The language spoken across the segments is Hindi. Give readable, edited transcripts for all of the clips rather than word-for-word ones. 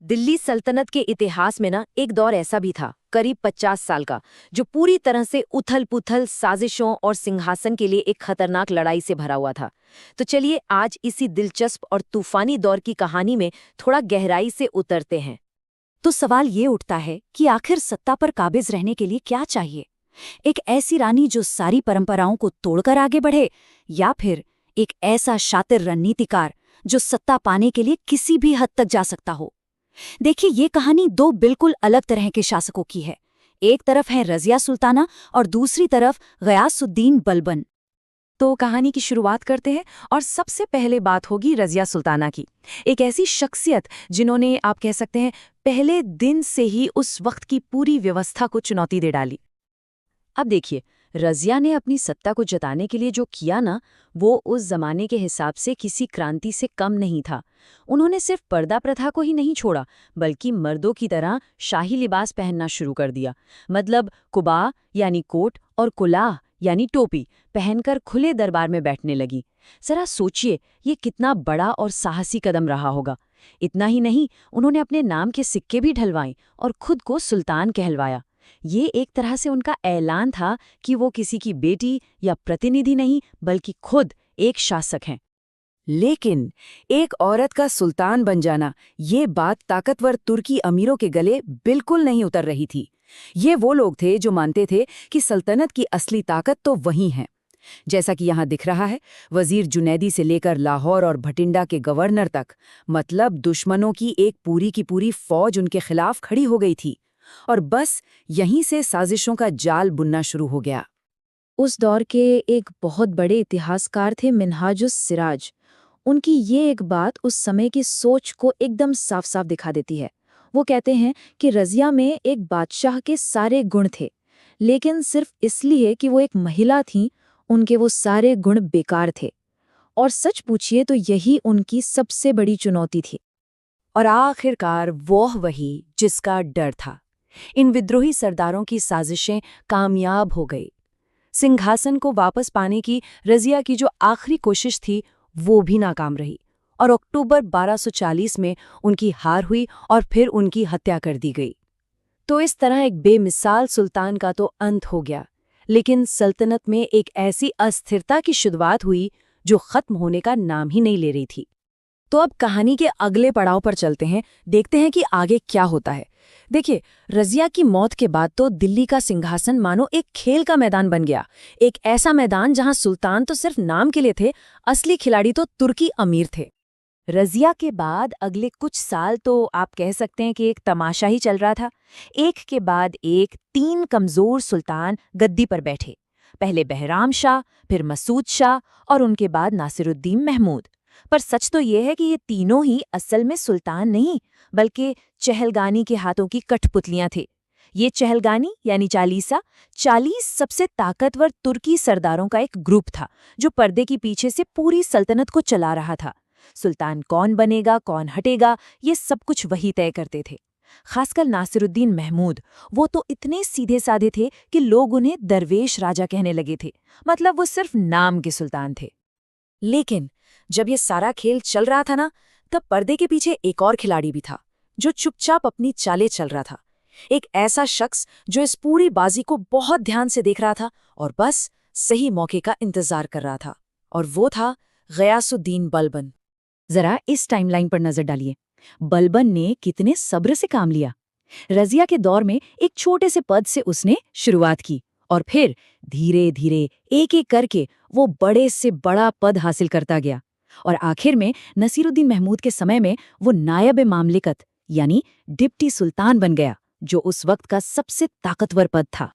दिल्ली सल्तनत के इतिहास में ना एक दौर ऐसा भी था, करीब 50 साल का, जो पूरी तरह से उथल-पुथल, साजिशों और सिंहासन के लिए एक खतरनाक लड़ाई से भरा हुआ था। तो चलिए आज इसी दिलचस्प और तूफानी दौर की कहानी में थोड़ा गहराई से उतरते हैं। तो सवाल ये उठता है कि आखिर सत्ता पर काबिज रहने के लिए क्या चाहिए? एक ऐसी रानी जो सारी परंपराओं को तोड़कर आगे बढ़े, या फिर एक ऐसा शातिर रणनीतिकार जो सत्ता पाने के लिए किसी भी हद तक जा सकता हो? देखिए, ये कहानी दो बिल्कुल अलग तरह के शासकों की है। एक तरफ है रजिया सुल्ताना और दूसरी तरफ गयासुद्दीन बलबन। तो कहानी की शुरुआत करते हैं और सबसे पहले बात होगी रजिया सुल्ताना की। एक ऐसी शख्सियत जिन्होंने, आप कह सकते हैं, पहले दिन से ही उस वक्त की पूरी व्यवस्था को चुनौती दे डाली। अब देखिए, रजिया ने अपनी सत्ता को जताने के लिए जो किया ना, वो उस जमाने के हिसाब से किसी क्रांति से कम नहीं था। उन्होंने सिर्फ पर्दा प्रथा को ही नहीं छोड़ा, बल्कि मर्दों की तरह शाही लिबास पहनना शुरू कर दिया। मतलब कुबा यानी कोट और कुलाह यानी टोपी पहनकर खुले दरबार में बैठने लगी। जरा सोचिए, ये कितना बड़ा और साहसी कदम रहा होगा। इतना ही नहीं, उन्होंने अपने नाम के सिक्के भी ढलवाए और खुद को सुल्तान कहलवाया। ये एक तरह से उनका ऐलान था कि वो किसी की बेटी या प्रतिनिधि नहीं, बल्कि खुद एक शासक हैं। लेकिन एक औरत का सुल्तान बन जाना, ये बात ताकतवर तुर्की अमीरों के गले बिल्कुल नहीं उतर रही थी। ये वो लोग थे जो मानते थे कि सल्तनत की असली ताकत तो वही है। जैसा कि यहाँ दिख रहा है, वजीर जुनैदी से लेकर लाहौर और भटिंडा के गवर्नर तक, मतलब दुश्मनों की एक पूरी की पूरी फौज उनके खिलाफ खड़ी हो गई थी। और बस यहीं से साजिशों का जाल बुनना शुरू हो गया। उस दौर के एक बहुत बड़े इतिहासकार थे मिन्हाजुस सिराज। उनकी ये एक बात उस समय की सोच को एकदम साफ साफ दिखा देती है। वो कहते हैं कि रजिया में एक बादशाह के सारे गुण थे, लेकिन सिर्फ इसलिए कि वो एक महिला थीं, उनके वो सारे गुण बेकार थे। और सच पूछिए तो यही उनकी सबसे बड़ी चुनौती थी। और आखिरकार वो वही जिसका डर था। इन विद्रोही सरदारों की साजिशें कामयाब हो गई। सिंहासन को वापस पाने की रजिया की जो आखिरी कोशिश थी, वो भी नाकाम रही और अक्टूबर 1240 में उनकी हार हुई और फिर उनकी हत्या कर दी गई। तो इस तरह एक बेमिसाल सुल्तान का तो अंत हो गया, लेकिन सल्तनत में एक ऐसी अस्थिरता की शुरुआत हुई जो खत्म होने का नाम ही नहीं ले रही थी। तो अब कहानी के अगले पड़ाव पर चलते हैं, देखते हैं कि आगे क्या होता है। देखिए, रजिया की मौत के बाद तो दिल्ली का सिंहासन मानो एक खेल का मैदान बन गया। एक ऐसा मैदान जहां सुल्तान तो सिर्फ नाम के लिए थे, असली खिलाड़ी तो तुर्की अमीर थे। रजिया के बाद अगले कुछ साल तो आप कह सकते हैं कि एक तमाशा ही चल रहा था। एक के बाद एक 3 कमजोर सुल्तान गद्दी पर बैठे। पहले बहराम शाह, फिर मसूद शाह और उनके बाद नासिरुद्दीन महमूद। पर सच तो ये है कि ये तीनों ही असल में सुल्तान नहीं, बल्कि चहलगानी के हाथों की कठपुतलियां थे। ये चहलगानी यानी चालीसा, 40 सबसे ताकतवर तुर्की सरदारों का एक ग्रुप था, जो पर्दे के पीछे से पूरी सल्तनत को चला रहा था। सुल्तान कौन बनेगा, कौन हटेगा, ये सब कुछ वही तय करते थे। खासकर नासिरुद्दीन महमूद, वो तो इतने सीधे साधे थे कि लोग उन्हें दरवेश राजा कहने लगे थे। मतलब वो सिर्फ नाम के सुल्तान थे। लेकिन जब ये सारा खेल चल रहा था ना, तब पर्दे के पीछे एक और खिलाड़ी भी था, जो चुपचाप अपनी चालें चल रहा था। एक ऐसा शख्स जो इस पूरी बाजी को बहुत ध्यान से देख रहा था और बस सही मौके का इंतजार कर रहा था। और वो था गयासुद्दीन बलबन। जरा इस टाइमलाइन पर नजर डालिए। बलबन ने कितने सब्र से काम लिया। रजिया के दौर में एक छोटे से पद से उसने शुरुआत की और फिर धीरे धीरे एक एक करके वो बड़े से बड़ा पद हासिल करता गया। और आखिर में नसीरुद्दीन महमूद के समय में वो नायब मामलिकत यानी डिप्टी सुल्तान बन गया, जो उस वक्त का सबसे ताकतवर पद था।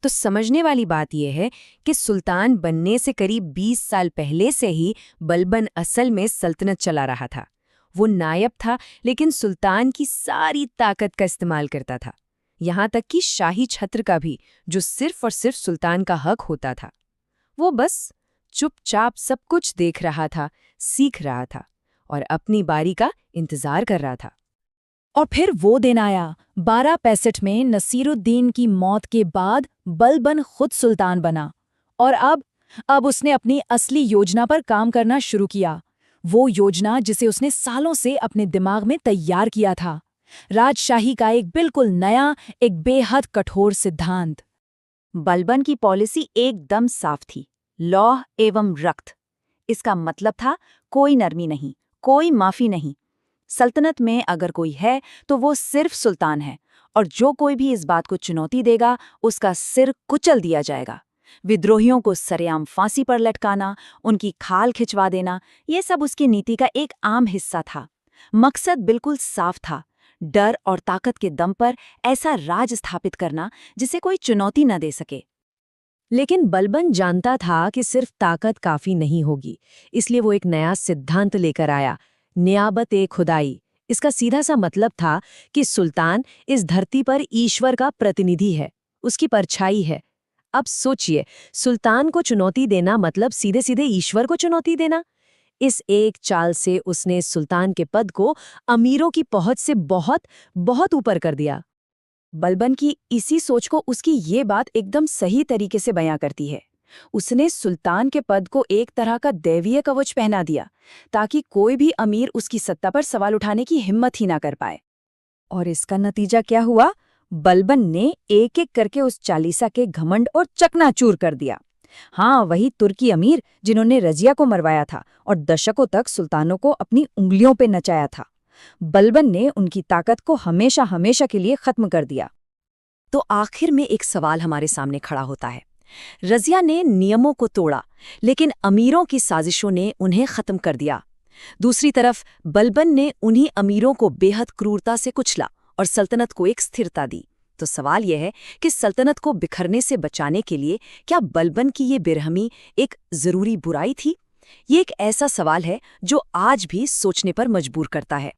तो समझने वाली बात यह है कि सुल्तान बनने से करीब 20 साल पहले से ही बलबन असल में सल्तनत चला रहा था। वो नायब था, लेकिन सुल्तान की सारी ताकत का इस्तेमाल करता था, यहाँ तक कि शाही छत्र का भी, जो सिर्फ और सिर्फ सुल्तान का हक होता था। वो बस चुपचाप सब कुछ देख रहा था, सीख रहा था और अपनी बारी का इंतजार कर रहा था। और फिर वो दिन आया 1265 में। नसीरुद्दीन की मौत के बाद बलबन खुद सुल्तान बना और अब उसने अपनी असली योजना पर काम करना शुरू किया। वो योजना जिसे उसने सालों से अपने दिमाग में तैयार किया था। राजशाही का एक बिल्कुल नया, एक बेहद कठोर सिद्धांत। बलबन की पॉलिसी एकदम साफ थी, लौह एवं रक्त। इसका मतलब था कोई नरमी नहीं, कोई माफी नहीं। सल्तनत में अगर कोई है तो वो सिर्फ सुल्तान है, और जो कोई भी इस बात को चुनौती देगा उसका सिर कुचल दिया जाएगा। विद्रोहियों को सरेआम फांसी पर लटकाना, उनकी खाल खिंचवा देना, ये सब उसकी नीति का एक आम हिस्सा था। मकसद बिल्कुल साफ था, डर और ताकत के दम पर ऐसा राज स्थापित करना जिसे कोई चुनौती न दे सके। लेकिन बलबन जानता था कि सिर्फ ताकत काफी नहीं होगी, इसलिए वो एक नया सिद्धांत लेकर आया, नियाबत-ए-खुदाई। इसका सीधा सा मतलब था कि सुल्तान इस धरती पर ईश्वर का प्रतिनिधि है, उसकी परछाई है। अब सोचिए, सुल्तान को चुनौती देना मतलब सीधे सीधे ईश्वर को चुनौती देना। इस एक चाल से उसने सुल्तान के पद को अमीरों की पहुंच से बहुत बहुत ऊपर कर दिया। बलबन की इसी सोच को उसकी ये बात एकदम सही तरीके से बयां करती है। उसने सुल्तान के पद को एक तरह का दैवीय कवच पहना दिया, ताकि कोई भी अमीर उसकी सत्ता पर सवाल उठाने की हिम्मत ही ना कर पाए। और इसका नतीजा क्या हुआ? बलबन ने एक एक करके उस चालीसा के घमंड और चकनाचूर कर दिया। हाँ, वही तुर्की अमीर जिन्होंने रजिया को मरवाया था और दशकों तक सुल्तानों को अपनी उंगलियों पे नचाया था। बलबन ने उनकी ताकत को हमेशा हमेशा के लिए खत्म कर दिया। तो आखिर में एक सवाल हमारे सामने खड़ा होता है। रजिया ने नियमों को तोड़ा, लेकिन अमीरों की साजिशों ने उन्हें खत्म कर दिया। दूसरी तरफ बलबन ने उन्हीं अमीरों को बेहद क्रूरता से कुचला और सल्तनत को एक स्थिरता दी। तो सवाल यह है कि सल्तनत को बिखरने से बचाने के लिए क्या बलबन की ये बेरहमी एक जरूरी बुराई थी? ये एक ऐसा सवाल है जो आज भी सोचने पर मजबूर करता है।